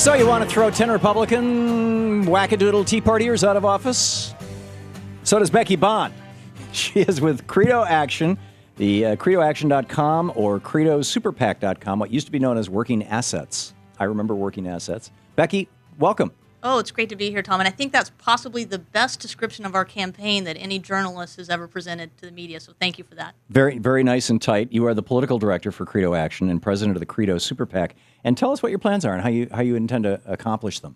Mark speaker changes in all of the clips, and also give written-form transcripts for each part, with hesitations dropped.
Speaker 1: So you want to throw 10 Republican wackadoodle Tea Partiers out of office? So does Becky Bond. She is with Credo Action, the credoaction.com or credosuperpac.com, what used to be known as Working Assets. I remember Working Assets. Becky, welcome.
Speaker 2: Oh, it's great to be here, Tom. And I think that's possibly the best description of our campaign that any journalist has ever presented to the media. So thank you for that.
Speaker 1: Very, very nice and tight. You are the political director for Credo Action and president of the Credo Super PAC. And tell us what your plans are and how you intend to accomplish them.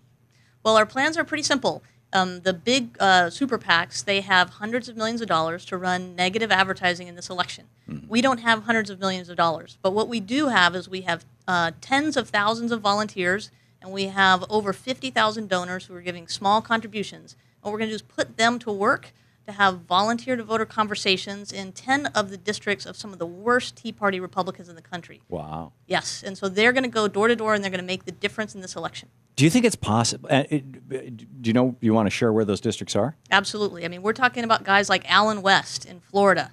Speaker 2: Well, our plans are pretty simple. The big super PACs, they have hundreds of millions of dollars to run negative advertising in this election. Mm-hmm. We don't have hundreds of millions of dollars. But what we do have is we have tens of thousands of volunteers, and we have over 50,000 donors who are giving small contributions. What we're going to do is put them to work to have volunteer-to-voter conversations in 10 of the districts of some of the worst Tea Party Republicans in the country.
Speaker 1: Wow.
Speaker 2: Yes, and so they're going to go door to door, and they're going to make the difference in this election.
Speaker 1: Do you think it's possible? Do you want to share where those districts are?
Speaker 2: Absolutely. I mean, we're talking about guys like Alan West in Florida.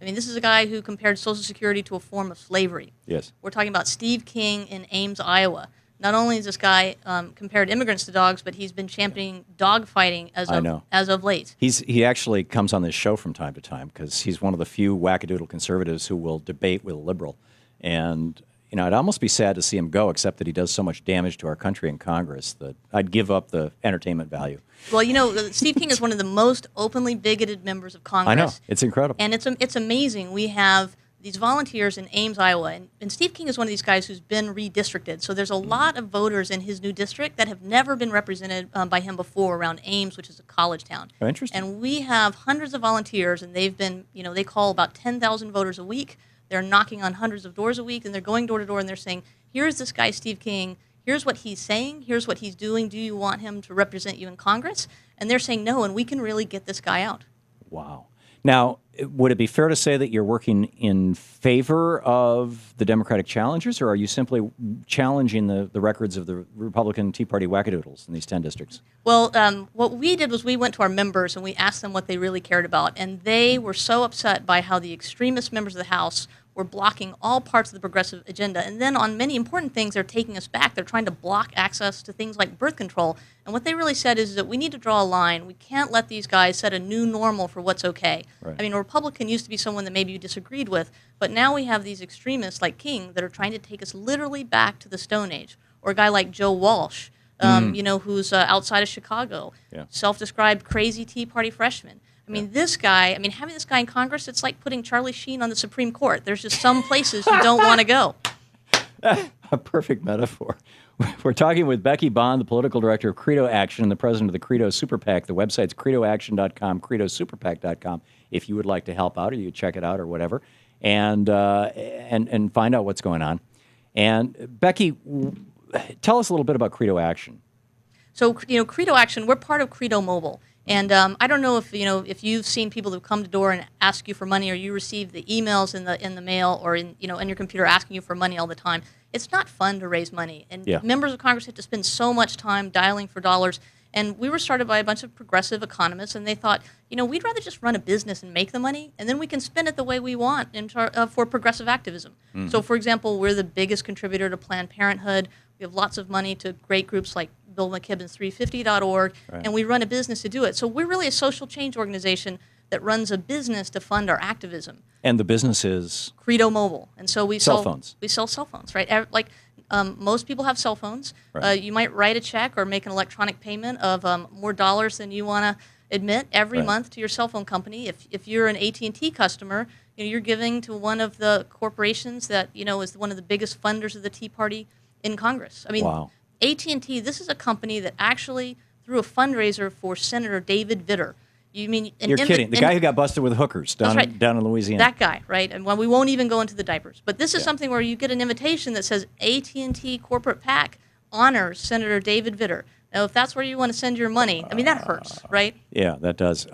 Speaker 2: I mean, this is a guy who compared Social Security to a form of slavery. Yes. We're talking about Steve King in Ames, Iowa. Not only has this guy compared immigrants to dogs, but he's been championing dog fighting as of late.
Speaker 1: He actually comes on this show from time to time because he's one of the few wackadoodle conservatives who will debate with a liberal. And, you know, it'd almost be sad to see him go, except that he does so much damage to our country in Congress that I'd give up the entertainment value.
Speaker 2: Well, you know, Steve King is one of the most openly bigoted members of Congress.
Speaker 1: I know. It's incredible.
Speaker 2: And it's amazing. We have these volunteers in Ames, Iowa, and Steve King is one of these guys who's been redistricted. So there's a lot of voters in his new district that have never been represented by him before around Ames, which is a college town.
Speaker 1: Oh, interesting.
Speaker 2: And we have hundreds of volunteers, and they've been, you know, they call about 10,000 voters a week. They're knocking on hundreds of doors a week, and they're going door to door, and they're saying, here's this guy, Steve King. Here's what he's saying. Here's what he's doing. Do you want him to represent you in Congress? And they're saying no, and we can really get this guy out.
Speaker 1: Wow. Now, would it be fair to say that you're working in favor of the Democratic challengers, or are you simply challenging the records of the Republican Tea Party wackadoodles in these 10 districts?
Speaker 2: Well, what we did was we went to our members and we asked them what they really cared about, and they were so upset by how the extremist members of the House were blocking all parts of the progressive agenda. And then on many important things, they're taking us back. They're trying to block access to things like birth control. And what they really said is that we need to draw a line. We can't let these guys set a new normal for what's okay. Right. I mean, a Republican used to be someone that maybe you disagreed with, but now we have these extremists like King that are trying to take us literally back to the Stone Age. Or a guy like Joe Walsh, you know, who's outside of Chicago, self-described crazy Tea Party freshman. I mean, this guy, having this guy in Congress, it's like putting Charlie Sheen on the Supreme Court. There's just some places you don't want to go.
Speaker 1: A perfect metaphor. We're talking with Becky Bond, the political director of Credo Action and the president of the Credo Super PAC. The website's credoaction.com, credosuperpac.com, if you would like to help out or you check it out or whatever, and find out what's going on. And Becky, tell us a little bit about Credo Action.
Speaker 2: So, you know, Credo Action, we're part of Credo Mobile. And I don't know if you've seen people who come to door and ask you for money, or you receive the emails in the mail or in your computer asking you for money all the time. It's not fun to raise money, and members of Congress have to spend so much time dialing for dollars. And we were started by a bunch of progressive economists, and they thought, we'd rather just run a business and make the money, and then we can spend it the way we want for progressive activism. Mm-hmm. So, for example, we're the biggest contributor to Planned Parenthood. We have lots of money to great groups like Bill McKibben's 350.org, and we run a business to do it. So we're really a social change organization that runs a business to fund our activism.
Speaker 1: And the business is?
Speaker 2: Credo Mobile. And so we
Speaker 1: cell phones.
Speaker 2: We sell cell phones, right? Like most people have cell phones.
Speaker 1: Right.
Speaker 2: You might write a check or make an electronic payment of more dollars than you want to admit every month to your cell phone company. If you're an AT&T customer, you're giving to one of the corporations that is one of the biggest funders of the Tea Party in Congress.
Speaker 1: Wow.
Speaker 2: AT&T, this is a company that actually threw a fundraiser for Senator David Vitter.
Speaker 1: You're kidding. The guy who got busted with hookers down in Louisiana.
Speaker 2: That guy, right? And we won't even go into the diapers. But this is something where you get an invitation that says AT&T Corporate PAC honors Senator David Vitter. Now, if that's where you want to send your money, that hurts, right?
Speaker 1: Yeah, that does.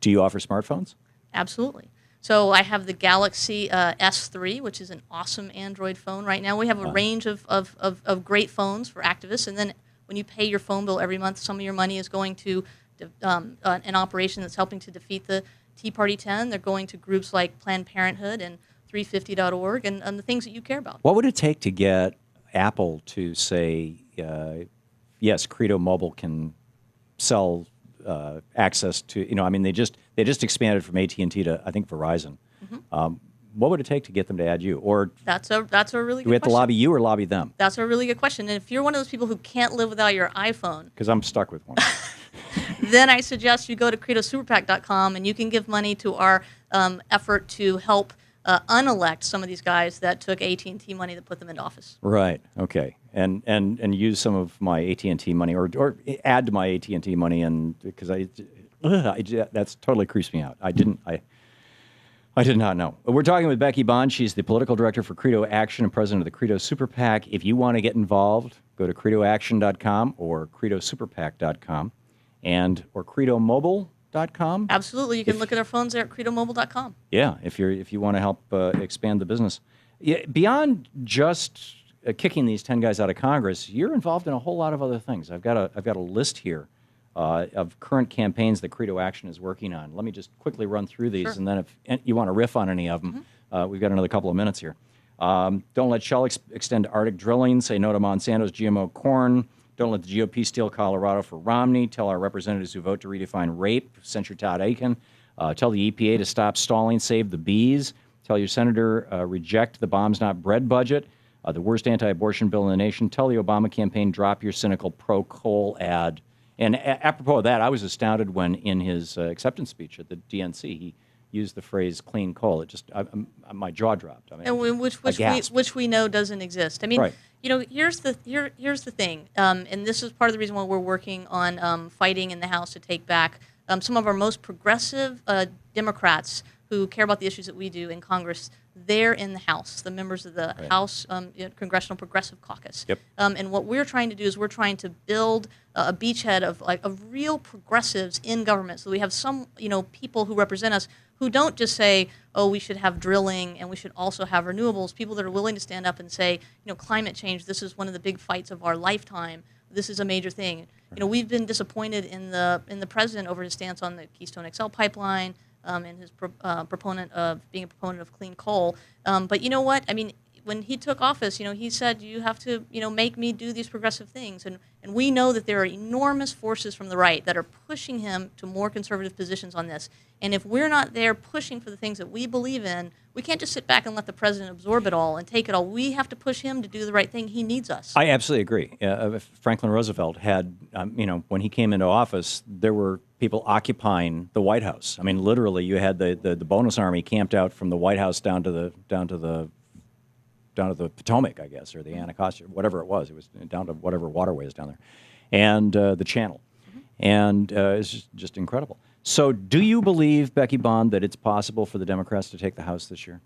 Speaker 1: Do you offer smartphones?
Speaker 2: Absolutely. So I have the Galaxy S3, which is an awesome Android phone right now. We have a range of great phones for activists. And then when you pay your phone bill every month, some of your money is going to an operation that's helping to defeat the Tea Party 10. They're going to groups like Planned Parenthood and 350.org and the things that you care about.
Speaker 1: What would it take to get Apple to say, yes, Credo Mobile can sell access to, I mean, they just expanded from AT&T to, I think, Verizon. What would it take to get them to add you? Or
Speaker 2: That's a really good question.
Speaker 1: Do we have to lobby you or lobby them?
Speaker 2: That's a really good question. And if you're one of those people who can't live without your iPhone,
Speaker 1: Because I'm stuck with one.
Speaker 2: then I suggest you go to credosuperpac.com and you can give money to our effort to help unelect some of these guys that took AT&T money to put them into office.
Speaker 1: Right. Okay. And use some of my AT&T money, or add to my AT&T money, and because that's totally creeps me out. I did not know. We're talking with Becky Bond. She's the political director for Credo Action and president of the Credo Super PAC. If you want to get involved, go to credoaction.com or credosuperpac.com or credomobile.com.
Speaker 2: Absolutely. You can look at our phones there at credomobile.com.
Speaker 1: Yeah, if you want to help expand the business. Yeah, beyond just kicking these 10 guys out of Congress, you're involved in a whole lot of other things. I've got a list here of current campaigns that Credo Action is working on. Let me just quickly run through these,
Speaker 2: Sure.
Speaker 1: and then if you want to riff on any of them, we've got another couple of minutes here. Don't let Shell extend Arctic drilling. Say no to Monsanto's GMO corn. Don't let the GOP steal Colorado for Romney. Tell our representatives who vote to redefine rape. Censure Todd Aiken. Tell the EPA to stop stalling. Save the bees. Tell your senator reject the bombs not bread budget. The worst anti-abortion bill in the nation. Tell the Obama campaign drop your cynical pro-coal ad. And apropos of that, I was astounded when in his acceptance speech at the DNC, he used the phrase clean coal. It just, my jaw dropped. I mean,
Speaker 2: And which we know doesn't exist. I mean,
Speaker 1: Right.
Speaker 2: Here's the thing, and this is part of the reason why we're working on fighting in the House to take back some of our most progressive Democrats who care about the issues that we do in Congress. They're in the House, the members of the House Congressional Progressive Caucus.
Speaker 1: Yep.
Speaker 2: And what we're trying to do is we're trying to build a beachhead of real progressives in government. So we have some people who represent us who don't just say, oh, we should have drilling and we should also have renewables. People that are willing to stand up and say, climate change, this is one of the big fights of our lifetime. This is a major thing. We've been disappointed in the president over his stance on the Keystone XL pipeline. And his proponent of being a proponent of clean coal. But you know what? I mean, when he took office, he said, you have to, make me do these progressive things. And we know that there are enormous forces from the right that are pushing him to more conservative positions on this. And if we're not there pushing for the things that we believe in, we can't just sit back and let the president absorb it all and take it all. We have to push him to do the right thing. He needs us.
Speaker 1: I absolutely agree. Franklin Roosevelt had, when he came into office, there were people occupying the White House. I mean, literally, you had the bonus army camped out from the White House down to the Potomac, I guess, or the Anacostia, whatever it was. It was down to whatever waterway is down there, and the Channel, and it's just incredible. So, do you believe, Becky Bond, that it's possible for the Democrats to take the House this year?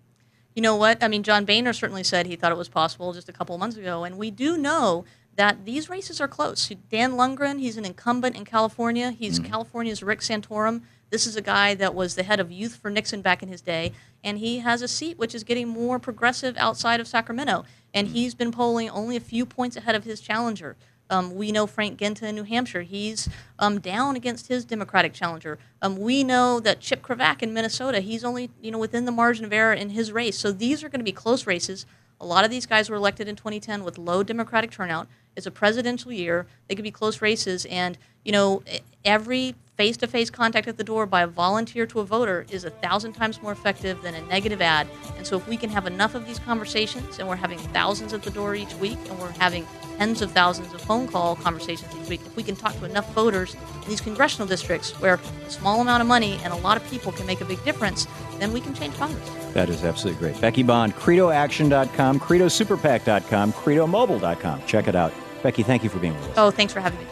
Speaker 2: You know what? I mean, John Boehner certainly said he thought it was possible just a couple of months ago, and we do know that these races are close. Dan Lundgren, he's an incumbent in California. He's California's Rick Santorum. This is a guy that was the head of Youth for Nixon back in his day, and he has a seat which is getting more progressive outside of Sacramento, and he's been polling only a few points ahead of his challenger. We know Frank Ginta in New Hampshire. He's down against his Democratic challenger. We know that Chip Kravac in Minnesota, he's only within the margin of error in his race. So these are going to be close races. A lot of these guys were elected in 2010 with low Democratic turnout. It's a presidential year. They could be close races. And, every face-to-face contact at the door by a volunteer to a voter is 1,000 times more effective than a negative ad. And so if we can have enough of these conversations, and we're having thousands at the door each week, and we're having tens of thousands of phone call conversations each week, if we can talk to enough voters in these congressional districts where a small amount of money and a lot of people can make a big difference, then we can change Congress.
Speaker 1: That is absolutely great. Becky Bond, credoaction.com, credosuperpac.com, credomobile.com. Check it out. Becky, thank you for being with us.
Speaker 2: Oh, thanks for having me.